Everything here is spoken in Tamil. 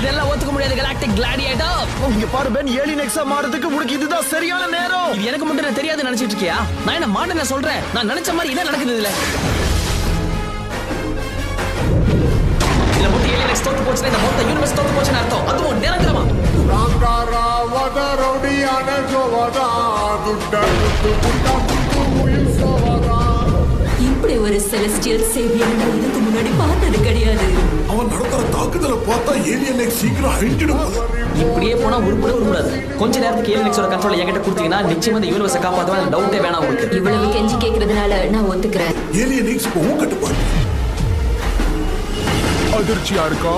இதெல்லாம் ஒத்துக்க முடியாது கலாக்டிக் கிளாடியேட்டர். இங்க பாரு பென், ஏலியன் எக்ஸா மாறதுக்கு உனக்கு இதுதான் சரியான நேரம். இது எனக்கு மட்டும் தெரியாது நினைச்சிட்டு இருக்கியா? நான் என்ன மாட்டேன் சொல்றேன். நான் நினைச்ச மாதிரி என்ன நடக்குது இதுல? இதுல மொத்த ஏலியன் எக்ஸ் தோத்து போச்சுன்னா இந்த மொத்த யூனிவர்ஸ் தோத்து போச்சுன்னு அர்த்தம். அதுவும் நிரந்தரமா. இப்படி ஒரு செலஸ்டியல் சேவியர் இதுக்கு முன்னாடி பார்த்தது கிடையாது. அவன் நடத்துற தாக்குதலை பார்த்தா ஏலியன் எக்ஸ் சீக்கிரம் அழிஞ்சிடும். இப்படியே போனா உருப்பட உருப்படாது. கொஞ்ச நேரத்துக்கு ஏலியன் எக்ஸோட கண்ட்ரோல் என்கிட்ட கொடுத்தீங்கன்னா நிச்சயமா இந்த யூனிவர்ஸை காப்பாத்துவேன். டவுட்டே வேணாம் உங்களுக்கு. இவ்வளவு கெஞ்சி கேக்குறதுனால நான் ஒத்துக்கிறேன். ஏலியன் எக்ஸ் கட்டுப்பாடு அதிர்ச்சியா இருக்கா?